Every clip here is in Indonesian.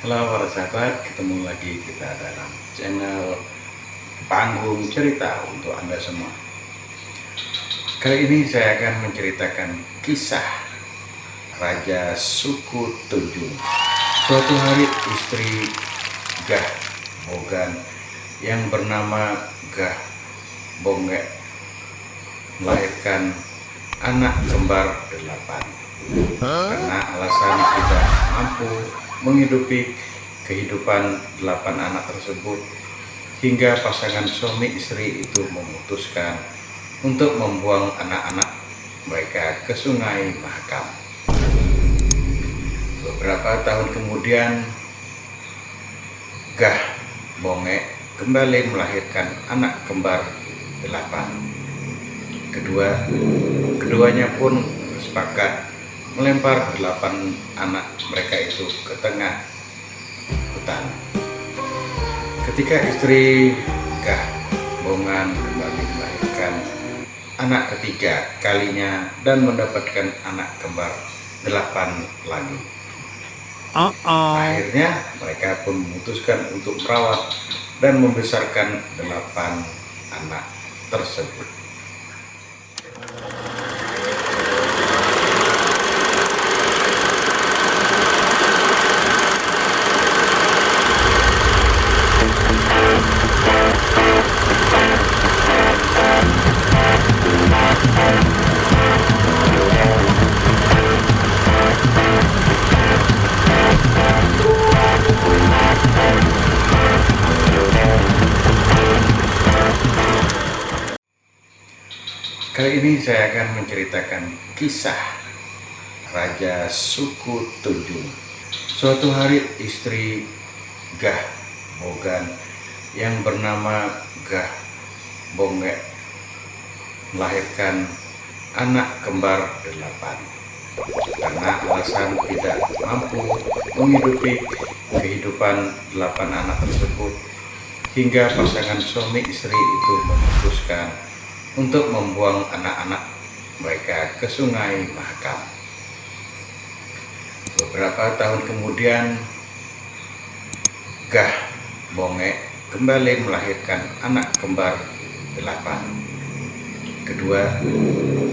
Halo para sahabat, ketemu lagi kita dalam channel Panggung Cerita untuk Anda semua. Kali ini saya akan menceritakan kisah Raja Suku Tunjung. Suatu hari istri Gah Bogan yang bernama Gah Bongek melahirkan anak kembar 8. Karena alasan tidak mampu menghidupi kehidupan 8 anak tersebut, hingga pasangan suami istri itu memutuskan untuk membuang anak-anak mereka ke Sungai Mahakam. Beberapa tahun kemudian, Gah Bongek kembali melahirkan anak kembar 8. Keduanya pun sepakat melempar 8 anak mereka itu ke tengah hutan. Ketika istri Gah Bongan kembali melahirkan anak ketiga kalinya dan mendapatkan anak kembar 8 lagi. Akhirnya mereka pun memutuskan untuk merawat dan membesarkan 8 anak tersebut. Kali ini saya akan menceritakan kisah Raja Suku Tunjung. Suatu hari istri Gah Bogan yang bernama Gah Bongek melahirkan anak kembar 8. Karena alasan tidak mampu menghidupi kehidupan 8 anak tersebut, hingga pasangan suami istri itu memutuskan untuk membuang anak-anak mereka ke Sungai Mahakam. Beberapa tahun kemudian, Gah Bongek kembali melahirkan anak kembar 8.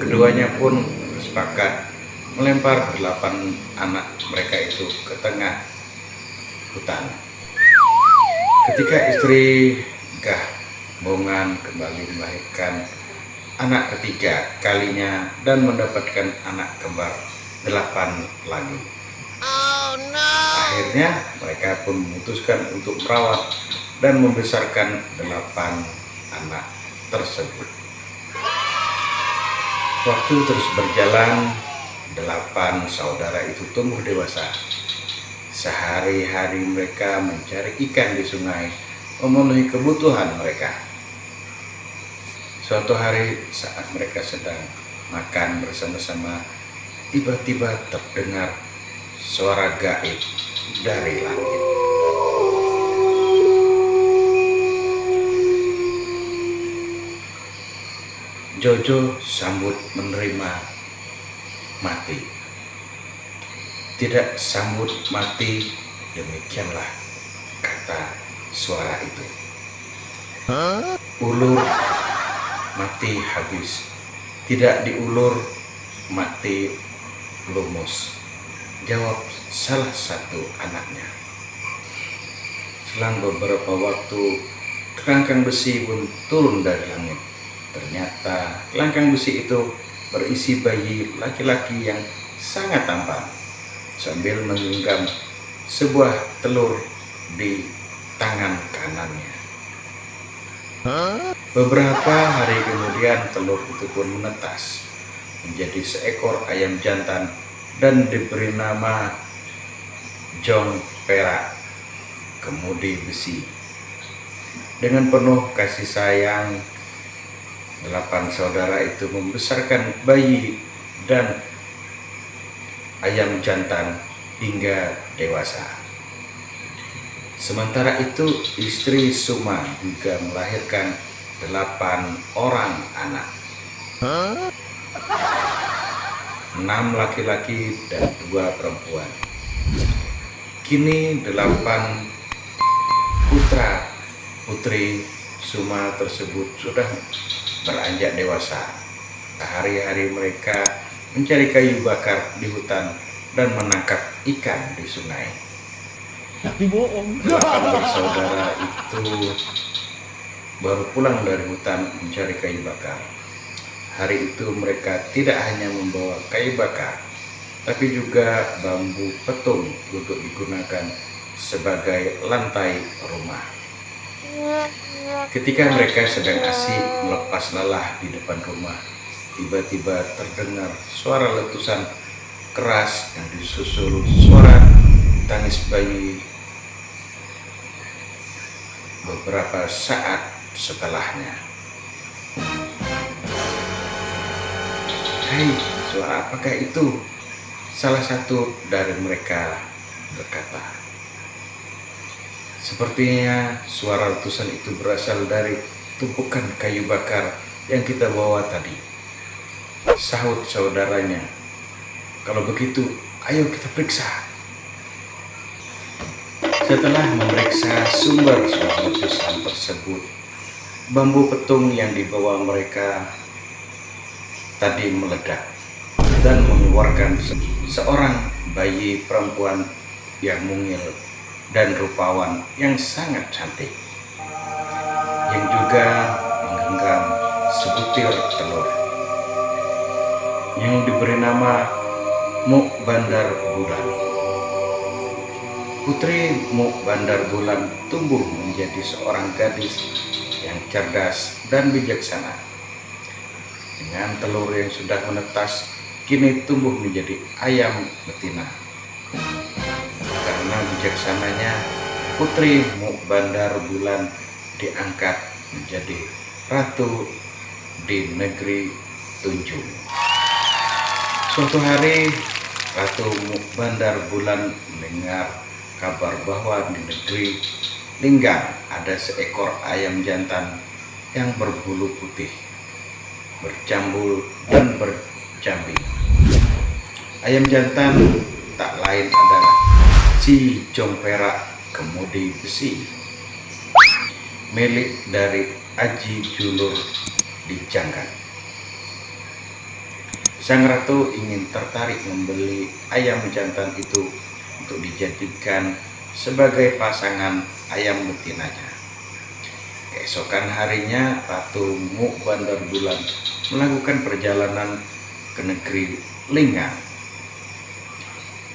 Keduanya pun sepakat melempar 8 anak mereka itu ke tengah hutan. Ketika istri Gah Bongan kembali melahirkan anak ketiga kalinya dan mendapatkan anak kembar 8 lagi. Akhirnya mereka pun memutuskan untuk merawat dan membesarkan 8 anak tersebut. Waktu terus berjalan, 8 saudara itu tumbuh dewasa. Sehari-hari mereka mencari ikan di sungai, memenuhi kebutuhan mereka. Suatu hari saat mereka sedang makan bersama-sama, tiba-tiba terdengar suara gaib dari langit. Jojo sambut menerima mati. Tidak sambut mati, demikianlah kata suara itu. Ulur mati habis, tidak diulur mati lumus, jawab salah satu anaknya. Selang beberapa waktu, kerangkang besi pun turun dari langit. Ternyata kerangkang besi itu berisi bayi laki-laki yang sangat tampan, sambil menggenggam sebuah telur di tangan kanannya. Beberapa hari kemudian telur itu pun menetas menjadi seekor ayam jantan dan diberi nama Jong Perak, kemudi besi. Dengan penuh kasih sayang, 8 saudara itu membesarkan bayi dan ayam jantan hingga dewasa. Sementara itu istri Suma juga melahirkan 8 orang anak. 6 laki-laki dan 2 perempuan. Kini 8 putra putri Suma tersebut sudah beranjak dewasa. Hari-hari mereka mencari kayu bakar di hutan dan menangkap ikan di sungai. Tapi bohong. 8 bersaudara itu baru pulang dari hutan mencari kayu bakar. Hari itu mereka tidak hanya membawa kayu bakar, tapi juga bambu petung untuk digunakan sebagai lantai rumah. Ketika mereka sedang asik melepas lelah di depan rumah, tiba-tiba terdengar suara letusan keras yang disusul suara tangis bayi beberapa saat setelahnya. "Hai, suara apakah itu?" Salah satu dari mereka berkata. "Sepertinya suara letusan itu berasal dari tumpukan kayu bakar yang kita bawa tadi," sahut saudaranya. "Kalau begitu, ayo kita periksa." Setelah memeriksa sumber suara letusan tersebut, bambu petung yang dibawa mereka tadi meledak dan mengeluarkan seorang bayi perempuan yang mungil dan rupawan yang sangat cantik, yang juga menggenggam sebutir telur yang diberi nama Muk Bandar Bulan. Putri Muk Bandar Bulan tumbuh menjadi seorang gadis yang cerdas dan bijaksana. Dengan telur yang sudah menetas, kini tumbuh menjadi ayam betina. Karena bijaksananya, Putri Muk Bandar Bulan diangkat menjadi ratu di negeri Tunjung. Suatu hari, Ratu Muk Bandar Bulan mendengar kabar bahwa di negeri Linggang ada seekor ayam jantan yang berbulu putih, berjambul dan berjambi. Ayam jantan tak lain adalah si Jomperak Kemudi Besi, milik dari Aji Julur di Janggat. Sang ratu ingin tertarik membeli ayam jantan itu untuk dijadikan sebagai pasangan ayam betinanya. Keesokan harinya, Ratu Muk Bandar Bulan melakukan perjalanan ke negeri Linggang.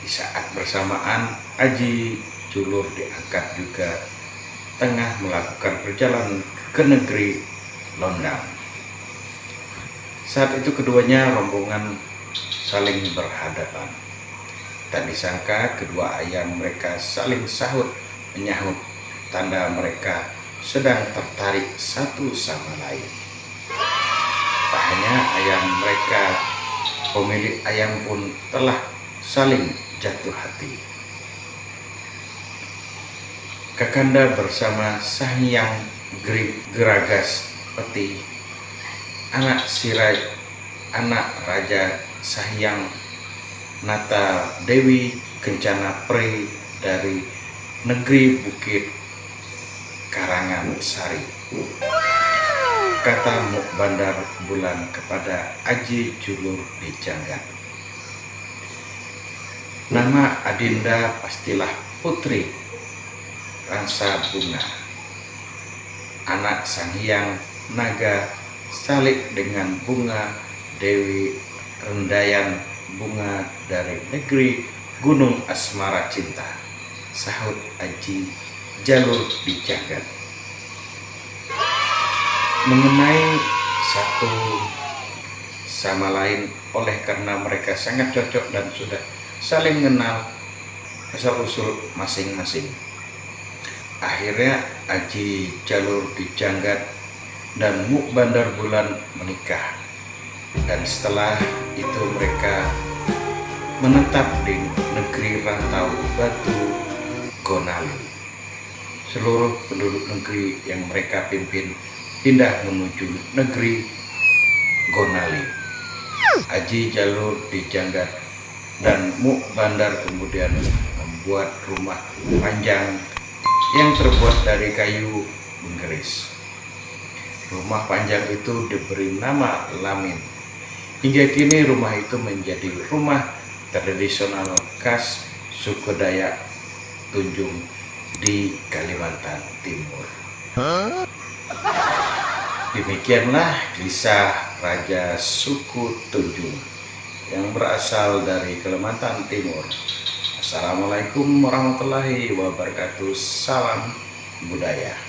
Di saat bersamaan, Aji Julur diangkat juga tengah melakukan perjalanan ke negeri Londang. Saat itu keduanya rombongan saling berhadapan. Tak disangka kedua ayam mereka saling sahut menyahut, tanda mereka sedang tertarik satu sama lain. Tak hanya ayam mereka, pemilik ayam pun telah saling jatuh hati. Kakanda bersama Sang Hyang Geragas Peti, anak Sirai, anak Raja Sahyang Nata Dewi Kencana Pri dari negeri Bukit Karangan Sari. Kata Muk Bandar Bulan kepada Aji Julur di Janggat, "Nama Adinda pastilah Putri Rangsa Bunga, anak Sang Hyang Naga salik dengan Bunga Dewi Rendayan Bunga dari negeri Gunung Asmara Cinta," sahut Aji Jalur di Janggat. Mengenai satu sama lain oleh karena mereka sangat cocok dan sudah saling mengenal asal-usul masing-masing. Akhirnya Aji Jalur di Janggat dan Muk Bandar Bulan menikah, dan setelah itu mereka menetap di negeri rantau Batu Gonali. Seluruh penduduk negeri yang mereka pimpin pindah menuju negeri Gonali. Aji Jalur di Janggat dan Muk Bandar kemudian membuat rumah panjang yang terbuat dari kayu menggeris. Rumah panjang itu diberi nama Lamin. Hingga kini rumah itu menjadi rumah tradisional khas suku Dayak Tunjung di Kalimantan Timur. Demikianlah kisah Raja Suku Tunjung yang berasal dari Kalimantan Timur. Assalamualaikum warahmatullahi wabarakatuh. Salam budaya.